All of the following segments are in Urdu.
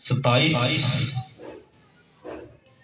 27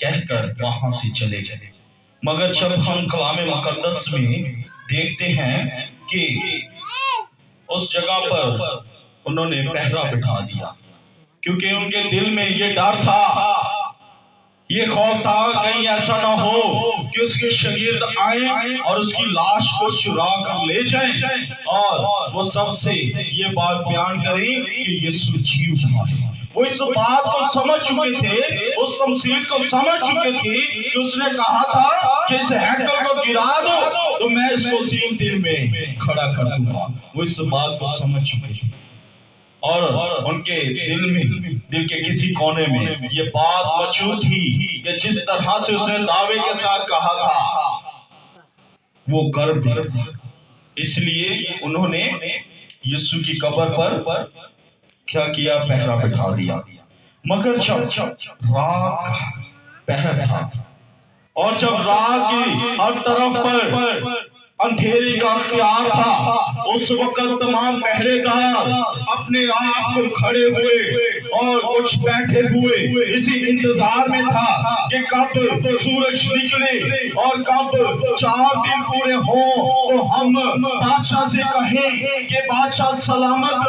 کہہ کر وہاں سے چلے گئے۔ مگر جب ہم کلام مقدس میں دیکھتے ہیں کہ اس جگہ پر انہوں نے پہرا بٹھا دیا، کیونکہ ان کے دل میں یہ ڈر تھا، یہ خوف تھا کہیں ایسا نہ ہو کہ اس کے شاگرد آئیں اور اس کی لاش کو چرا کر لے جائیں اور وہ سب سے یہ بات بیان کریں کہ یسوع جی اٹھا ہے۔ وہ اس بات کو سمجھ چکے تھے، اس تمثیل کو سمجھ چکے تھے کہ اس نے کہا تھا کہ اس ہیکل کو گرا دو تو میں اس کو 3 دن میں کھڑا کر دوں گا۔ وہ اس بات کو سمجھ چکے تھے اور ان کے دل کے کسی کونے میں یہ بات موجود تھی کہ جس طرح سے اس نے دعوے کے ساتھ کہا تھا وہ کر دیا۔ اس لیے انہوں نے یسوع کی قبر پر کیا کیا؟ پہرا بٹھا دیا۔ مگر جب رات پہر تھا اور جب رات کی ہر طرف پر اندھیرے کا اختیار تھا، اس وقت تمام پہرے دار اپنے آپ کو کھڑے ہوئے اور کچھ بیٹھے ہوئے اسی انتظار میں تھا کہ کب سورج نکلے اور کب 4 دن پورے ہوں تو ہم بادشاہ سے کہیں کہ بادشاہ سلامت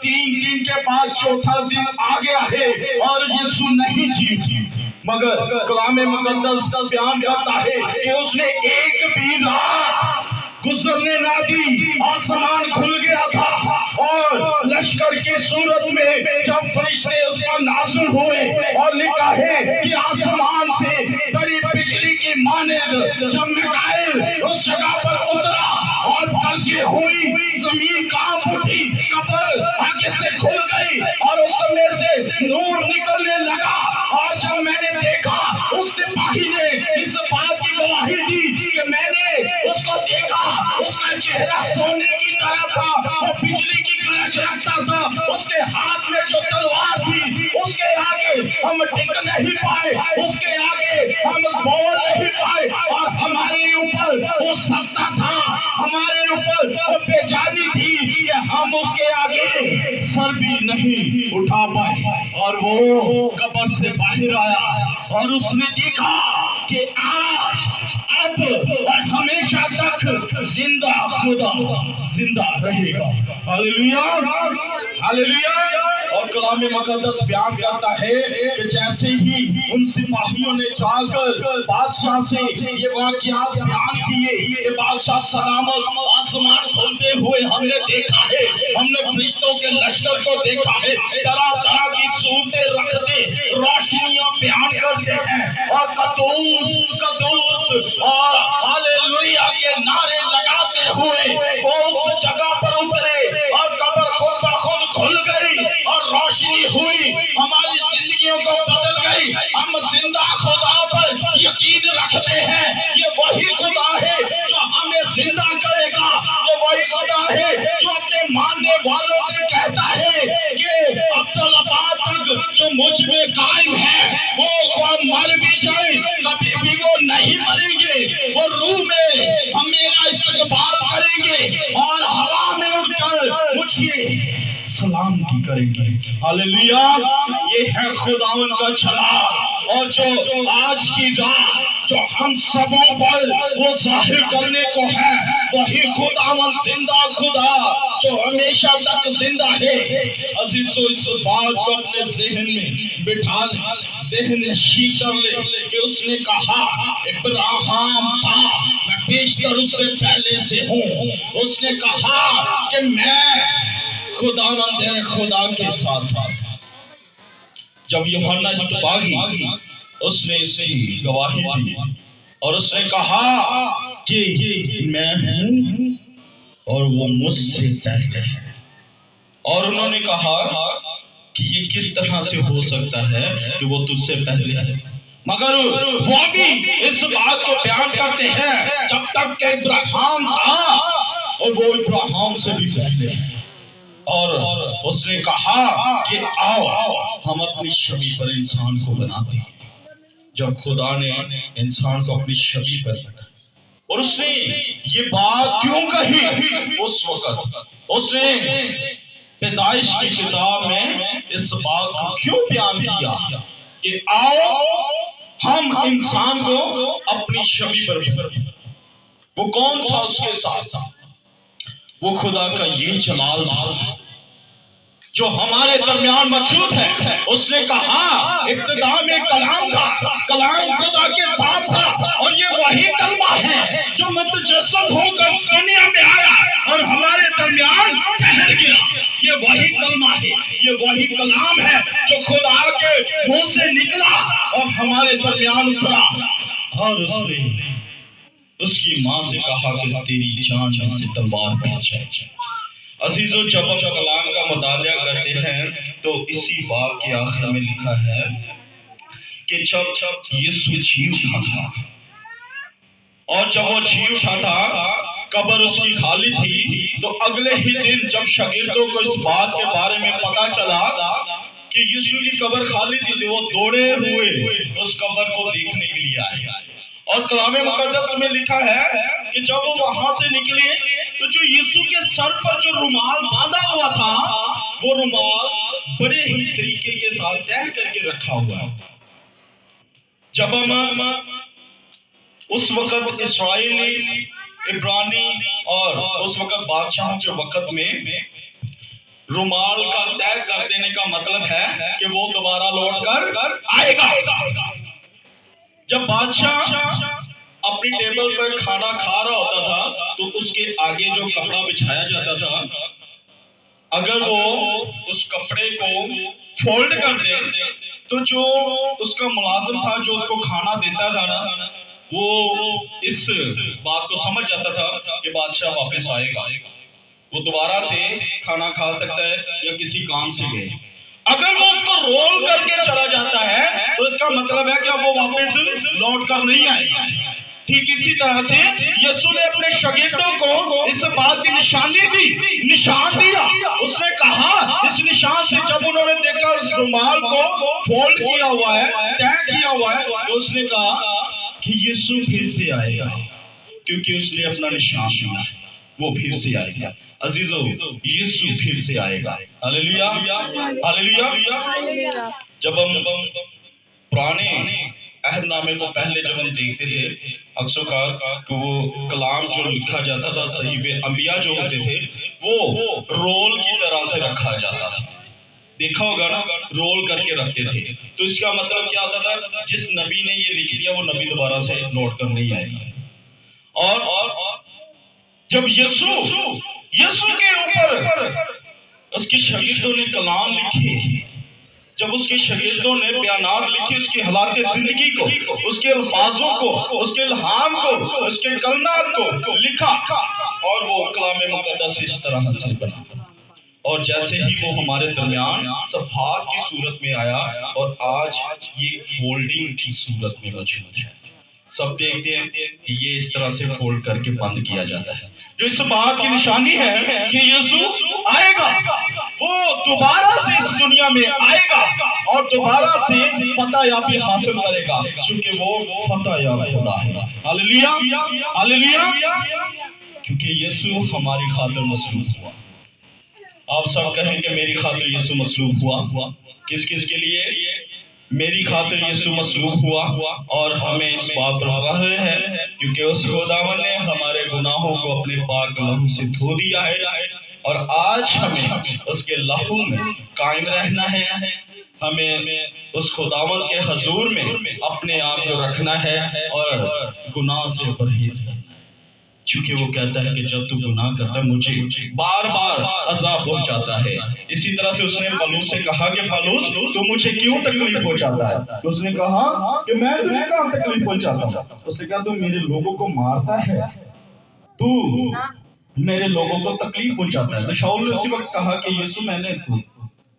3 دن کے بعد 4تھا دن آ گیا ہے اور یسوع نہیں جی۔ مگر کلام مقدس بیان کرتا ہے کہ اس نے ایک بھی رات گزرنے نہ دی، آسمان کھل گیا تھا اور لشکر کی صورت میں جب فرشتے اس پر نازل ہوئے اور لکھا ہے کہ آسمان سے بڑی بجلی کی مانند جب میکائیل اس جگہ پر اترا اور گرجیں ہوئی، زمین کانپ اٹھی، قبر آگے سے کھل گئی اور اس میں سے نور نکلنے لگا۔ اور جب میں نے دیکھا، اس سپاہی نے اس بات کی گواہی دی کہ میں نے اس کو دیکھا، اس کا چہرہ سونے کی طرح تھا، وہ بجلی کی گرج رکھتا تھا، اس کے ہاتھ میں جو تلوار تھی اس کے آگے ہم ٹک نہیں پائے، اس کے آگے ہم بول نہیں پائے اور ہمارے اوپر وہ سکتا تھا، ہمارے اوپر وہ بے جانی تھی کہ ہم اس کے آگے سر بھی نہیں اٹھا پائے۔ اور وہ قبر سے باہر آیا اور اس نے دیکھا کہ آج اب اور ہمیشہ تک زندہ خدا زندہ رہے گا۔ ہاللیلویا، ہاللیلویا۔ اور کلام مقدس بیان کرتا ہے کہ جیسے ہی ان سپاہیوں نے جا کر بادشاہ سے یہ واقعات بیان کیے کہ بادشاہ سلامت، آسمان کھولتے ہوئے ہم نے دیکھا ہے، ہم نے فرشتوں کے لشکر کو دیکھا ہے، طرح طرح کی صورتیں رکھتے روشنیاں بیان کرتے ہیں اور قدوس قدوس اور ہاللیلویا کے نعرے لگاتے ہوئے وہ اس جگہ پر اترے اور قبر خود بخود کھل گئی اور روشنی ہوئی، ہماری زندگیوں کو بدل گئی۔ ہم زندہ خدا پر یقین رکھتے ہیں، یہ وہی خدا ہے جو ہمیں زندہ کرے گا، یہ وہی خدا ہے جو اپنے ماننے والوں سے کہتا ہے کہ عبدالآباد تک جو مجھ میں قائم ہے وہ مر بھی جائے کبھی بھی وہ نہیں مریں گے، وہ روح میں ہم میرا استقبال کریں گے اور ہوا میں اڑ کر مجھے سلامتی کریں گے۔ ہاللیلویا، یہ ہے خداوند کا جلال اور جو آج کی رات جو ہم سبوں پر وہ ظاہر کرنے کو ہے، وہی خداوند زندہ خدا جو ہمیشہ تک زندہ ہے۔ عزیزو، اس بات کو اپنے ذہن میں بٹھا لیں، ذہن نشی کر لیں کہ اس نے کہا ابراہیم تھا، میں بیشتر اس سے پہلے سے ہوں۔ اس نے کہا کہ میں خداوند تیرے خدا کے ساتھ تھا۔ جب یوحنا اصطباغی اس نے اس کی گواہی دی اور اس نے کہا کہ میں ہوں اور وہ مجھ سے پہلے ہے، اور انہوں نے کہا کہ یہ کس طرح سے ہو سکتا ہے کہ وہ تجھ سے پہلے ہے؟ مگر وہ بھی اس بات کو بیان کرتے ہیں جب تک کہ ابراہیم تھا اور وہ ابراہیم سے بھی پہلے ہے۔ اور اس نے کہا کہ آؤ ہم اپنی شبیہ پر انسان کو بناتے ہیں۔ جب خدا نے انسان کو اپنی شبیہ پر بنایا اور اس نے یہ بات کیوں کہی اس وقت، اس نے پیدائش کی کتاب میں اس بات کو کیوں بیان کیا کہ آؤ ہم انسان کو اپنی شبیہ پر بنائیں۔ وہ کون تھا اس کے ساتھ؟ وہ خدا کا یہ جلال تھا جو ہمارے درمیان موجود ہے۔ اس نے کہا ابتدا میں کلام تھا، کلام خدا کے ساتھ تھا، اور یہ وہی کلمہ ہے جو متجسد ہو کر دنیا میں آیا اور ہمارے درمیان ٹھہر گیا۔ یہ وہی کلمہ ہے، یہ وہی کلام ہے جو خدا کے منہ سے نکلا اور ہمارے درمیان اترا، اور اس نے اس کی ماں سے کہا کہ تیری جان میں سے تلوار بچ جائے۔ عزیزو، جب ہم کلام کا مطالعہ کرتے ہیں تو اسی باب کے آخر میں لکھا ہے کہ جب یسوع جی اٹھا تھا، اور جب وہ جی اٹھا تھا، قبر اس کی خالی تھی، تو اگلے ہی دن جب شاگردوں کو اس بات کے بارے میں پتا چلا کہ یسوع کی قبر خالی تھی، تو وہ دوڑے ہوئے اس قبر کو دیکھنے کے لیے آئے۔ اور کلام مقدس میں لکھا ہے کہ جب وہ وہاں سے نکلے تو جو یسوع کے سر پر جو رومال باندھا ہوا تھا، وہ رومال بڑے ہی طریقے کے ساتھ تہہ کر کے رکھا ہوا۔ جب ہم اس وقت اسرائیلی، عبرانی اور اس وقت بادشاہوں کے وقت میں رومال کا تہہ کر دینے کا مطلب ہے کہ وہ دوبارہ لوٹ کر آئے گا۔ جب بادشاہ اپنی ٹیبل پر کھانا کھا رہا ہوتا تھا تو اس کے آگے جو کپڑا بچھایا جاتا تھا، اگر وہ اس کپڑے کو فولڈ کر دے تو جو اس کا ملازم تھا جو اس کو کھانا دیتا تھا نا، وہ اس بات کو سمجھ جاتا تھا کہ بادشاہ واپس آئے گا، وہ دوبارہ سے کھانا کھا سکتا ہے یا کسی کام سے گئے۔ اگر وہ اس کو رول کر کے چلا جاتا ہے تو اس کا مطلب ہے کہ وہ واپس لوٹ کر نہیں آئے گا۔ ٹھیک اسی طرح سے یسوع نے اپنے شاگردوں کو اس بات کی نشانی دی، نشان دیا۔ اس نے کہا، اس نشان سے جب انہوں نے دیکھا اس رومال کو فولڈ کیا ہوا ہے، تہہ کیا ہوا ہے، تو اس نے کہا کہ یسوع پھر سے آئے گا، کیونکہ اس نے اپنا نشان دیا، وہ پھر سے آئے گا۔ عزیزو، یسوع پھر سے آئے گا۔ ہاللیلویا، ہاللیلویا۔ جب ہم پرانے عہد نامے کو پہلے جب ہم دیکھتے تھے، اکثر کہ وہ کلام جو لکھا جاتا تھا، صحیفے انبیاء جو ہوتے تھے، وہ رول کی طرح سے رکھا جاتا تھا۔ دیکھا ہوگا نا، رول کر کے رکھتے تھے۔ تو اس کا مطلب کیا ہوتا تھا؟ جس نبی نے یہ لکھ دیا وہ نبی دوبارہ سے لوٹ کر نہیں آئے گا۔ اور جب یسوع کے اوپر اس کے شاگردوں نے کلام لکھے، جب اس کے شاگردوں نے بیانات لکھے، اس کی حالات زندگی کو، اس کے الفاظوں کو، اس کے الہام کو، اس کے کلمات کو لکھا، اور وہ کلام مقدس اس طرح سے بنا، اور جیسے ہی وہ ہمارے درمیان صفحات کی صورت میں آیا، اور آج یہ فولڈنگ کی صورت میں موجود ہے۔ سب دیکھتے ہیں کہ یہ اس طرح سے فولڈ کر کے بند کیا جاتا ہے، جو اس بات کی نشانی ہے کہ یسوع آئے گا، وہ دوبارہ سے اس دنیا میں آئے گا اور دوبارہ سے فتح یابی حاصل کرے گا، چونکہ وہ فتح یاب خدا ہے۔ ہاللیلویا، ہاللیلویا، کیونکہ یسوع ہماری خاطر مصلوب ہوا۔ آپ سب کہیں کہ میری خاطر یسوع مصلوب ہوا۔ کس کس کے لیے؟ میری خاطر یسوع مصلوب ہوا، اور ہمیں اس بات پر فخر ہے کیونکہ اس خداوند نے ہمارے گناہوں کو اپنے پاک لہو سے دھو دیا ہے، اور آج ہمیں اس کے لہو میں قائم رہنا ہے۔ ہمیں اس خداوند کے حضور میں اپنے آپ کو رکھنا ہے اور گناہ سے پرہیز کرنا ہے، چونکہ وہ کہتا ہے کہ جب تو گناہ کرتا ہے مجھے بار بار عذاب پہنچاتا ہے۔ اسی طرح سے اس نے پالوس سے کہا کہ پالوس تو مجھے کیوں تکلیف پہنچاتا ہے؟ اس نے کہا کہ میں تجھے کہاں تکلیف پہنچاتا ہوں؟ اس نے کہا تو میرے لوگوں کو مارتا ہے، تو میرے لوگوں کو تکلیف پہنچاتا ہے۔ تو شاول نے اسی وقت کہا کہ یسوع میں نے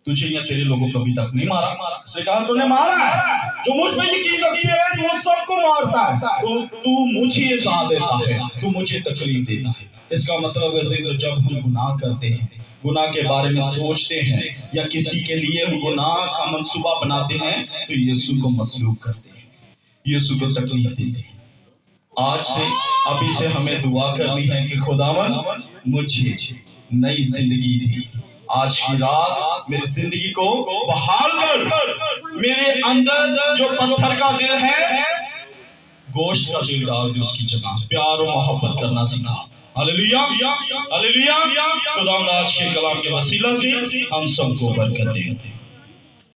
تجھے یا تیرے لوگوں کو ابھی تک نہیں مارا۔ اس نے کہا تو نے مارا ہے، جو مجھ پہ یقین رکھتے ہیں وہ سب کو مارتا ہے، تو مجھے سزا دیتا ہے، تو مجھے تکلیف دیتا ہے۔ اس کا مطلب ہے جب ہم گناہ کرتے ہیں، گناہ کے بارے میں سوچتے ہیں یا کسی کے لیے گناہ کا منصوبہ بناتے ہیں، تو یسوع کو مصلوب کرتے ہیں، یسوع کو تکلیف دیتے ہیں۔ آج سے ابھی سے ہمیں دعا کرنی ہے کہ خداوند مجھے نئی زندگی دی، آج کی رات میری زندگی کو بحال کر، میرے اندر جو پتھر کا دل ہے گوشت کا دل ڈال دے اس کی جگہ، پیار و محبت کرنا سکھا۔ ہلیلویا ہلیلویا۔ خدا آج کے کلام کے وسیلہ سے ہم سب کو برکت دے۔